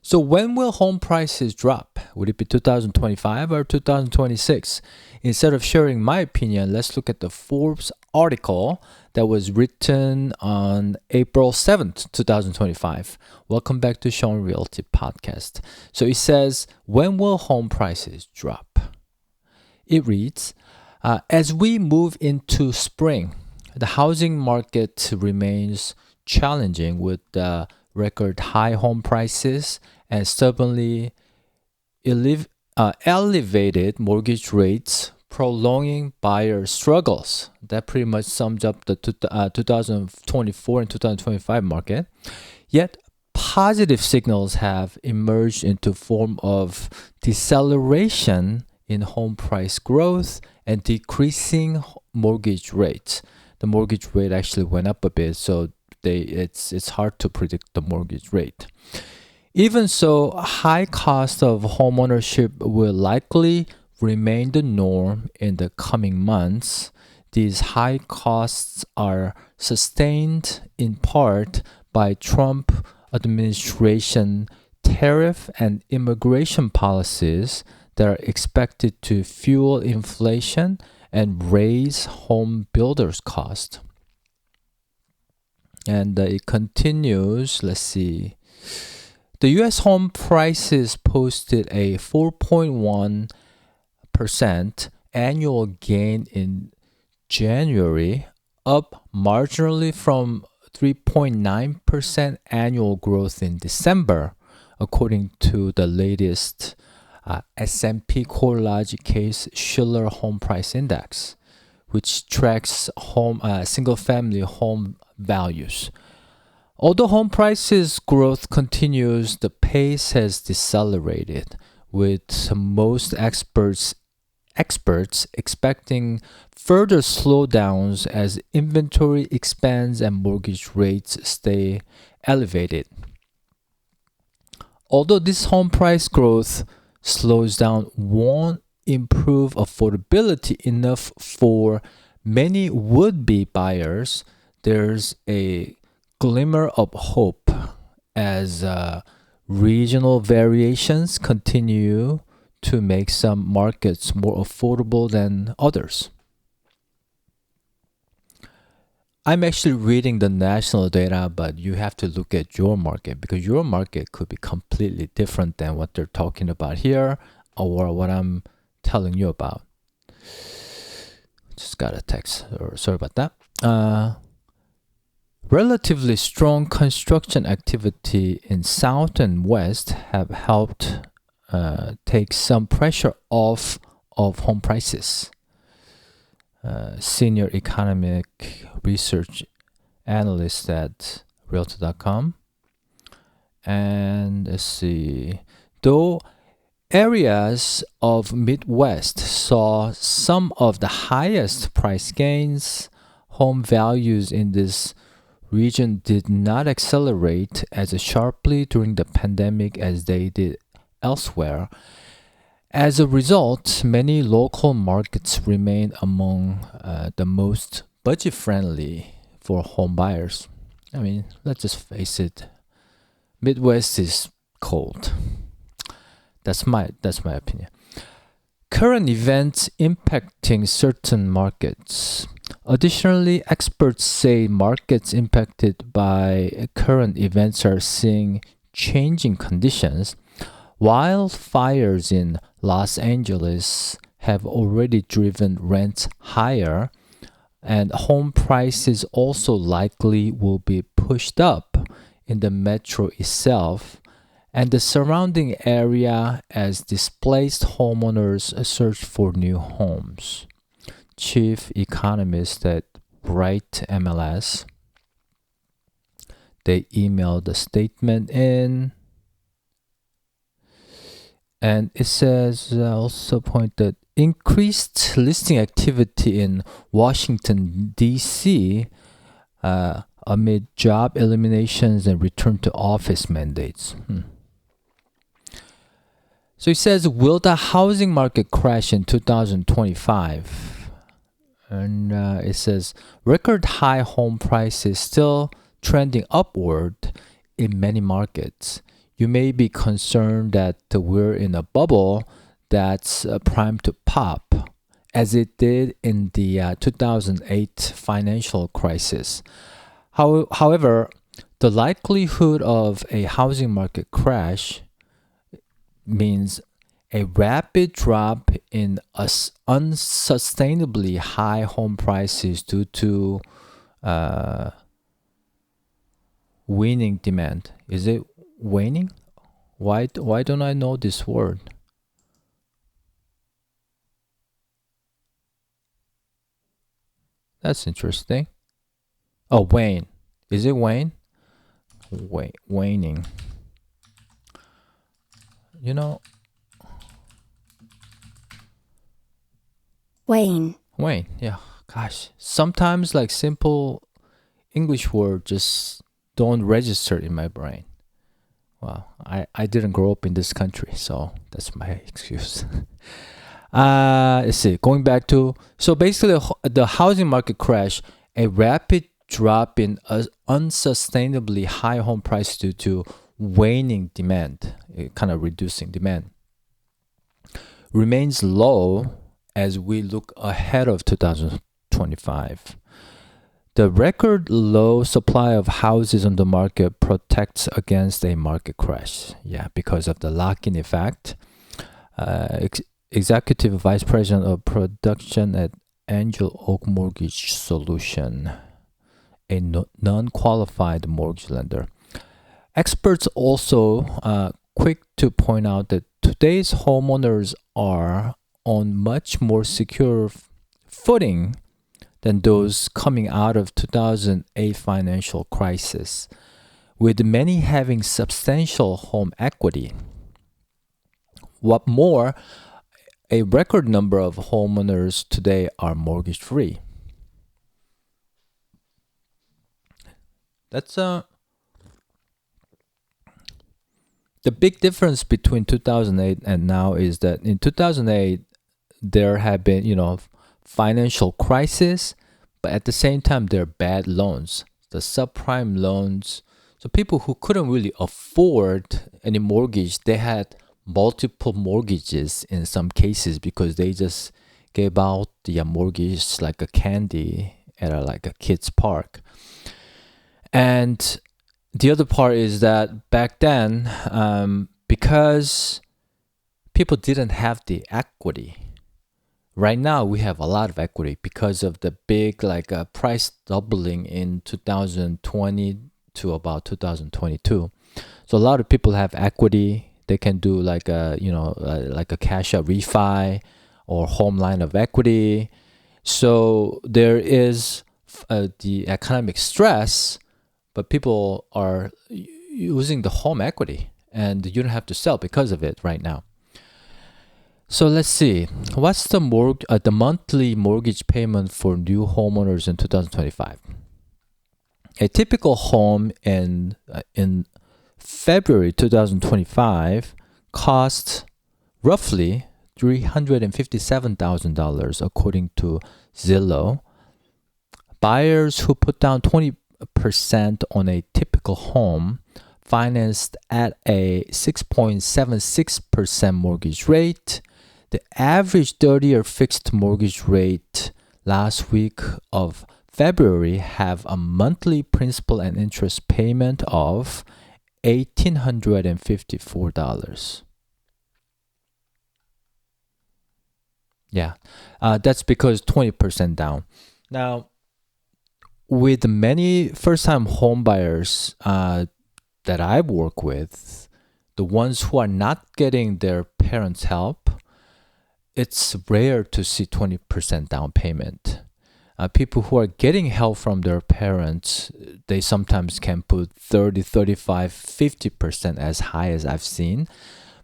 So when will home prices drop? Would it be 2025 or 2026? Instead of sharing my opinion, let's look at the Forbes article that was written on April 7th, 2025. Welcome back to Shawn Realty podcast. So it says, when will home prices drop? It reads, as we move into spring, the housing market remains challenging with record high home prices and stubbornly elevated mortgage rates prolonging buyer struggles. That pretty much sums up the 2024 and 2025 market. Yet positive signals have emerged into form of deceleration in home price growth and decreasing mortgage rates. The mortgage rate actually went up a bit, so it's hard to predict the mortgage rate. Even so, high cost of homeownership will likely remain the norm in the coming months. These high costs are sustained in part by Trump administration tariff and immigration policies that are expected to fuel inflation and raise home builders' cost. And it continues, let's see. The U.S. home prices posted a 4.1% annual gain in January, up marginally from 3.9% annual growth in December, according to the latest S&P CoreLogic Case Shiller Home Price Index, which tracks single-family home values. Although home prices growth continues, the pace has decelerated, with most experts expecting further slowdowns as inventory expands and mortgage rates stay elevated. Although this home price growth slows down, won't improve affordability enough for many would-be buyers, there's a glimmer of hope as regional variations continue to make some markets more affordable than others. I'm actually reading the national data, but you have to look at your market because your market could be completely different than what they're talking about here or what I'm telling you about. Just got a text. Sorry about that. Relatively strong construction activity in South and West have helped take some pressure off of home prices. Senior economic research analyst at Realtor.com. And let's see. Though areas of Midwest saw some of the highest price gains, home values in this region did not accelerate as sharply during the pandemic as they did elsewhere. As a result, many local markets remain among the most budget-friendly for home buyers. I mean, let's just face it, Midwest is cold. That's my opinion. Current events impacting certain markets. Additionally, experts say markets impacted by current events are seeing changing conditions. Wildfires in Los Angeles have already driven rents higher, and home prices also likely will be pushed up in the metro itself and the surrounding area as displaced homeowners search for new homes. Chief economist at Bright MLS, they emailed the statement in, and it says also point that increased listing activity in Washington, D.C. Amid job eliminations and return to office mandates. So it says, will the housing market crash in 2025? And it says, record high home prices still trending upward in many markets. you may be concerned that we're in a bubble that's primed to pop, as it did in the 2008 financial crisis. However, the likelihood of a housing market crash means a rapid drop in unsustainably high home prices due to waning demand. Is it waning? Why don't I know this word? That's interesting. Oh, wane. Is it wane? Waning. You know, Wane. wane. Yeah. Gosh, sometimes like simple English word just don't register in my brain. Well, I didn't grow up in this country, so that's my excuse. Let's see. Going back to, so basically the housing market crash, a rapid drop in unsustainably high home prices due to waning demand, kind of reducing demand, remains low as we look ahead of 2025. The record low supply of houses on the market protects against a market crash. Yeah, because of the lock-in effect. Executive Vice President of Production at Angel Oak Mortgage Solution, a non-qualified mortgage lender. Experts also quick to point out that today's homeowners are on much more secure footing than those coming out of 2008 financial crisis, with many having substantial home equity. What more, a record number of homeowners today are mortgage-free. That's the big difference between 2008 and now is that in 2008 there had been, financial crisis, but at the same time there are bad loans, the subprime loans. So people who couldn't really afford any mortgage, they had multiple mortgages in some cases because they just gave out the mortgage like a candy at like a kid's park. And the other part is that back then, because people didn't have the equity. Right now, we have a lot of equity because of the big price doubling in 2020 to about 2022. So a lot of people have equity. They can do like a cash out refi or home line of equity. So there is the economic stress, but people are using the home equity and you don't have to sell because of it right now. So let's see, what's the monthly mortgage payment for new homeowners in 2025? A typical home in February 2025 costs roughly $357,000 according to Zillow. Buyers who put down 20% on a typical home financed at a 6.76% mortgage rate. The average 30-year fixed mortgage rate last week of February have a monthly principal and interest payment of $1,854. Yeah, that's because 20% down. Now, with many first-time home buyers that I work with, the ones who are not getting their parents' help, it's rare to see 20% down payment. People who are getting help from their parents, they sometimes can put 30, 35, 50% as high as I've seen.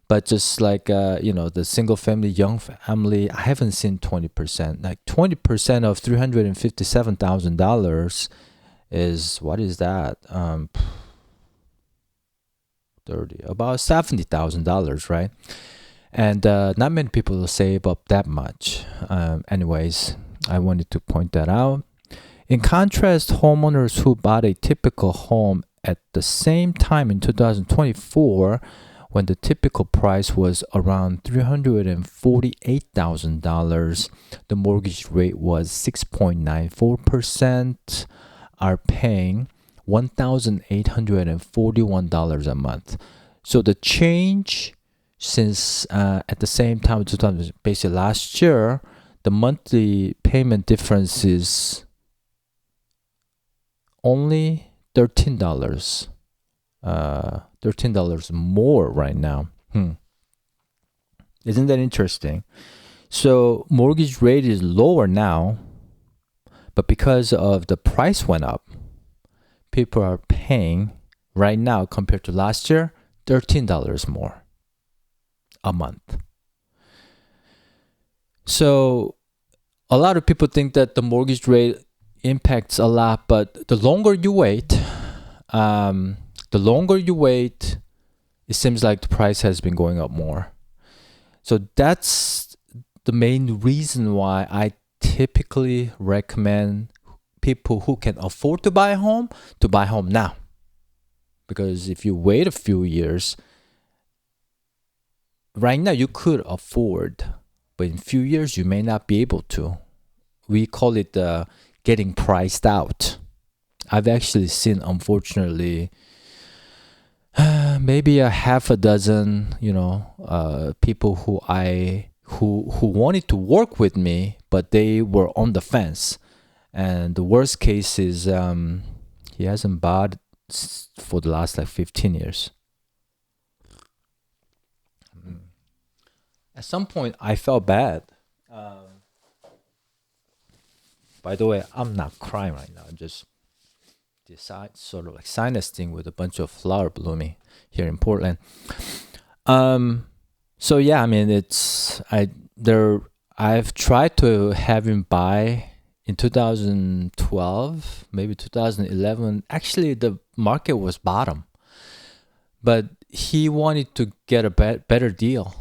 But just like, the single family, young family, I haven't seen 20%. Like 20% of $357,000 is, what is that? 30, about $70,000, right? And not many people will save up that much. Anyways, I wanted to point that out. In contrast, homeowners who bought a typical home at the same time in 2024, when the typical price was around $348,000, the mortgage rate was 6.94%, are paying $1,841 a month. So the change since at the same time, 2000, basically last year, the monthly payment difference is only $13. $13 more right now. Isn't that interesting? So mortgage rate is lower now, but because of the price went up, people are paying right now compared to last year $13 more a month. So a lot of people think that the mortgage rate impacts a lot, but the longer you wait, it seems like the price has been going up more. So that's the main reason why I typically recommend people who can afford to buy a home to buy a home now. Because if you wait a few years, right now you could afford, but in a few years you may not be able to. We call it getting priced out. I've actually seen, unfortunately, maybe a half a dozen, people who wanted to work with me, but they were on the fence. And the worst case is he hasn't bought for the last 15 years. At some point, I felt bad. By the way, I'm not crying right now. I'm just sort of like sinus thing with a bunch of flower blooming here in Portland. So yeah, I mean, I've tried to have him buy in 2012, maybe 2011. Actually, the market was bottom, but he wanted to get a better deal.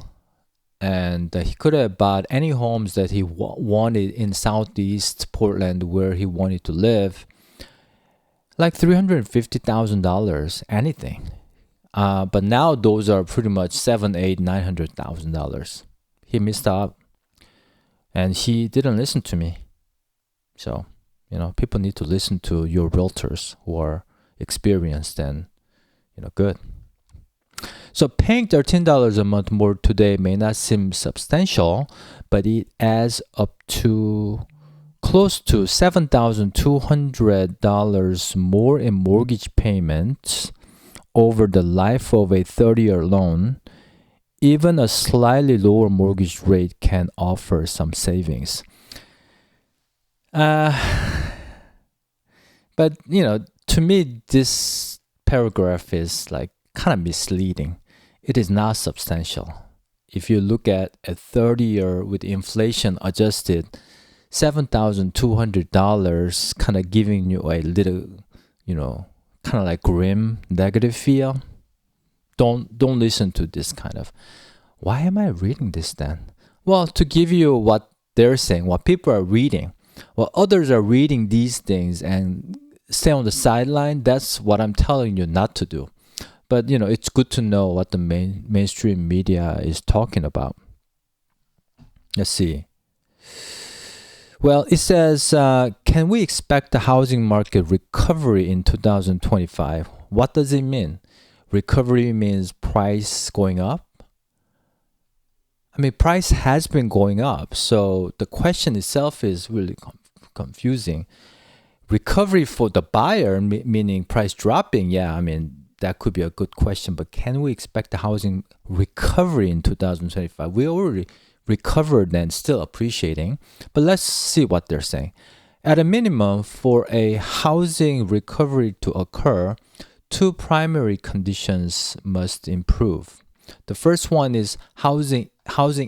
And he could have bought any homes that he wanted in Southeast Portland where he wanted to live, like $350,000, anything. But now those are pretty much $700,000, $800,000, $900,000. He missed out, and he didn't listen to me. So, people need to listen to your realtors who are experienced and, good. So paying $13 a month more today may not seem substantial, but it adds up to close to $7,200 more in mortgage payments over the life of a 30-year loan. Even a slightly lower mortgage rate can offer some savings. But, to me, this paragraph is kind of misleading. It is not substantial. If you look at a 30-year with inflation adjusted, $7,200 kind of giving you a little, kind of like grim, negative feel. Don't listen to this kind of, why am I reading this then? Well, to give you what they're saying, what people are reading, what others are reading these things and stay on the sideline, that's what I'm telling you not to do. But, it's good to know what the mainstream media is talking about. Let's see. Well, it says, can we expect a housing market recovery in 2025? What does it mean? Recovery means price going up? I mean, price has been going up. So the question itself is really confusing. Recovery for the buyer, meaning price dropping, yeah, I mean, that could be a good question, but can we expect a housing recovery in 2025? We already recovered and still appreciating, but let's see what they're saying. At a minimum, for a housing recovery to occur, two primary conditions must improve. The first one is housing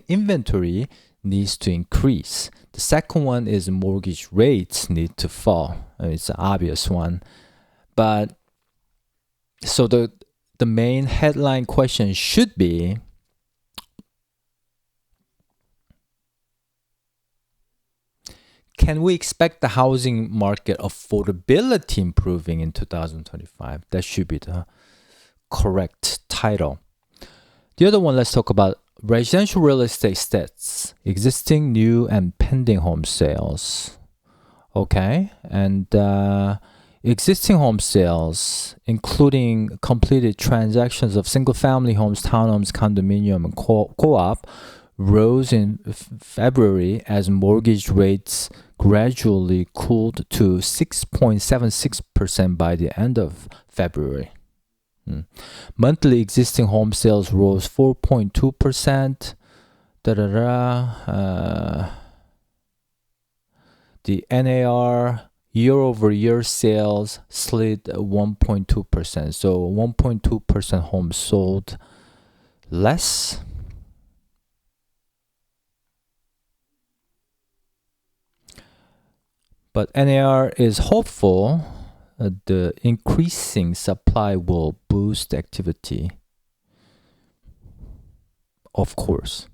inventory needs to increase. The second one is mortgage rates need to fall. It's an obvious one, but so the main headline question should be, can we expect the housing market affordability improving in 2025? That should be the correct title. The other one, let's talk about residential real estate stats, existing, new, and pending home sales. Okay, and existing home sales, including completed transactions of single-family homes, townhomes, condominium, and co-op, rose in February as mortgage rates gradually cooled to 6.76% by the end of February. Monthly existing home sales rose 4.2%. The NAR year-over-year sales slid 1.2%. So 1.2% homes sold less. But NAR is hopeful the increasing supply will boost activity. Of course.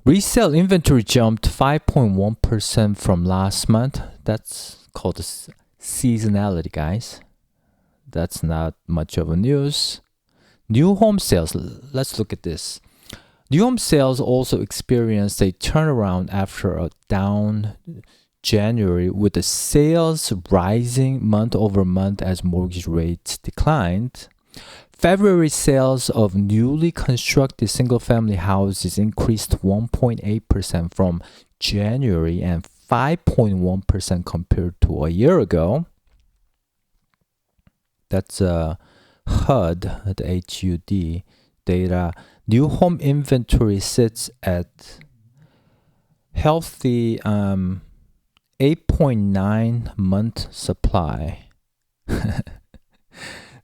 Resale inventory jumped 5.1% from last month. That's called seasonality, guys. That's not much of a news. New home sales. Let's look at this. New home sales also experienced a turnaround after a down January, with the sales rising month over month as mortgage rates declined. February sales of newly constructed single-family houses increased 1.8% from January and 5.1% compared to a year ago. That's HUD, the HUD data. New home inventory sits at healthy 8.9 month supply.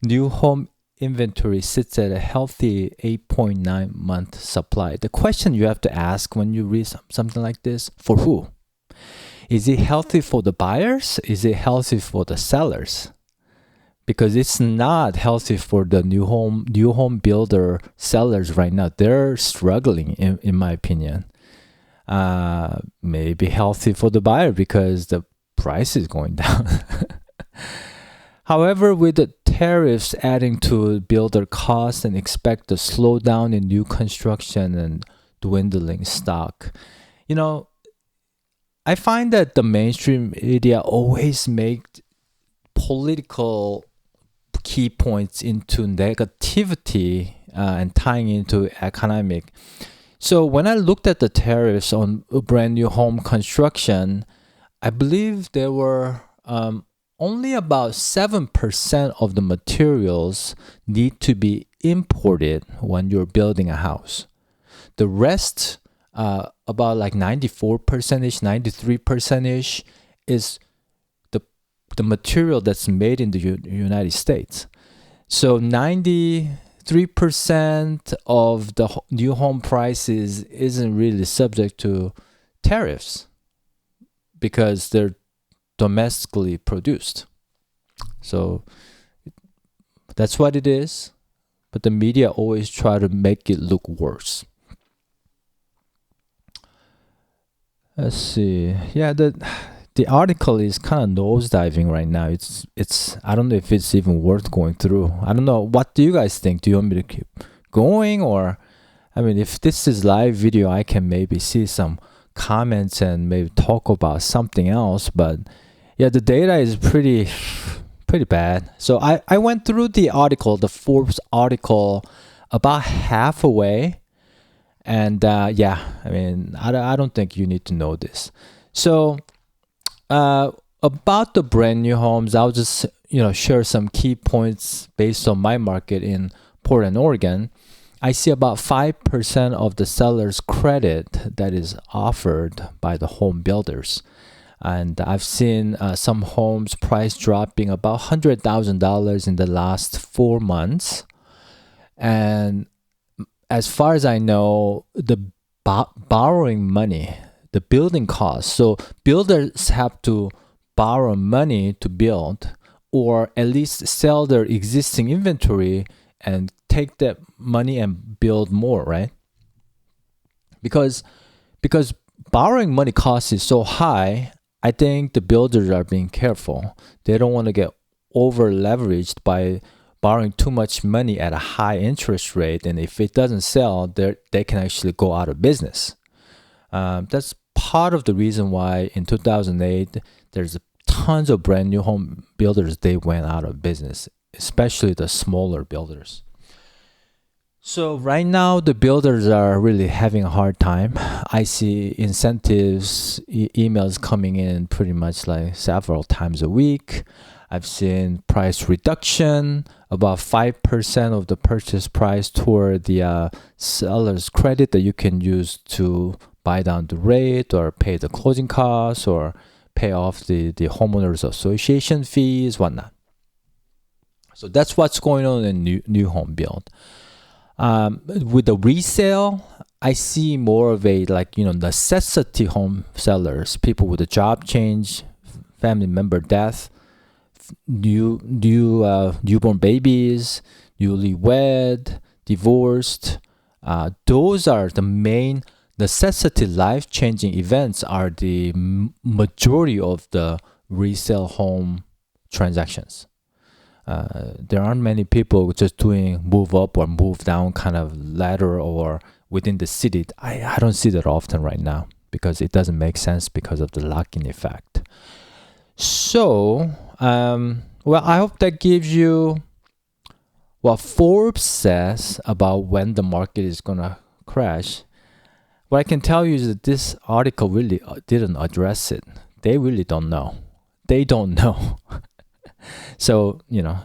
New home inventory sits at a healthy 8.9 month supply. The question you have to ask when you read something like this, for who? Is it healthy for the buyers? Is it healthy for the sellers? Because it's not healthy for the new home builder sellers right now. They're struggling, in my opinion. Maybe healthy for the buyer because the price is going down. However, with the tariffs adding to builder costs and expect a slowdown in new construction and dwindling stock, I find that the mainstream media always make political key points into negativity and tying into economic. So when I looked at the tariffs on brand new home construction, I believe there were only about 7% of the materials need to be imported when you're building a house. The rest, about like 94%ish, 93%ish, is the material that's made in the United States. So 93% of the new home prices isn't really subject to tariffs because they're domestically produced. So that's what it is. But the media always try to make it look worse. Let's see. Yeah, the article is kind of nosediving right now. It's I don't know if it's even worth going through. I don't know. What do you guys think? Do you want me to keep going? Or, I mean, if this is live video, I can maybe see some comments and maybe talk about something else. But yeah, the data is pretty bad. So I went through the article, the Forbes article, about half away. And yeah, I mean, I don't think you need to know this. So about the brand new homes, I'll just share some key points based on my market in Portland, Oregon. I see about 5% of the seller's credit that is offered by the home builders. And I've seen some homes price dropping about $100,000 in the last 4 months. And as far as I know, the borrowing money, the building costs. So builders have to borrow money to build, or at least sell their existing inventory and take that money and build more, right? Because borrowing money cost is so high, I think the builders are being careful. They don't want to get over leveraged by borrowing too much money at a high interest rate, and if it doesn't sell, they can actually go out of business. That's part of the reason why in 2008 there's tons of brand new home builders, they went out of business, especially the smaller builders. So right now the builders are really having a hard time. I see incentives emails coming in pretty much like several times a week. I've seen price reduction, about 5% of the purchase price toward the seller's credit that you can use to buy down the rate or pay the closing costs or pay off the homeowners association fees, whatnot. So that's what's going on in new home build. With the resale, I see more of a necessity home sellers, people with a job change, family member death, newborn babies, newlywed, divorced. Those are the main necessity life-changing events are the majority of the resale home transactions. There aren't many people just doing move up or move down kind of ladder or within the city. I don't see that often right now because it doesn't make sense because of the lock-in effect. So, I hope that gives you what Forbes says about when the market is going to crash. What I can tell you is that this article really didn't address it. They really don't know. They don't know. So, yeah.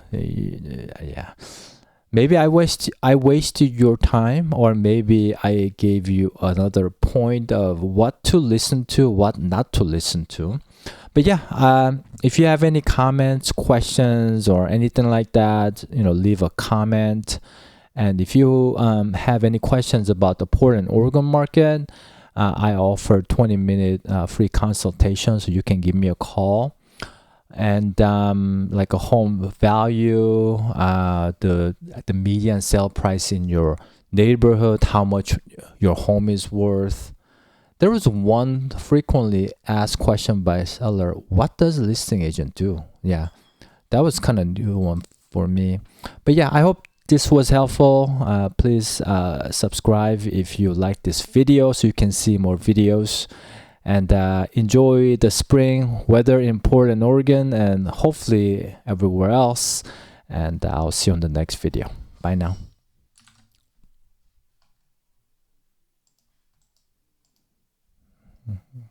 Maybe I wasted your time, or maybe I gave you another point of what to listen to, what not to listen to. But yeah, if you have any comments, questions, or anything like that, leave a comment. And if you have any questions about the Portland, Oregon market, I offer 20-minute free consultation, so you can give me a call. And like a home value, the median sale price in your neighborhood, how much your home is worth. There was one frequently asked question by a seller: what does a listing agent do? Yeah, that was kind of new one for me. But yeah, I hope this was helpful. Please subscribe if you like this video so you can see more videos. And enjoy the spring weather in Portland, Oregon, and hopefully everywhere else. And I'll see you on the next video. Bye now. Mm-hmm.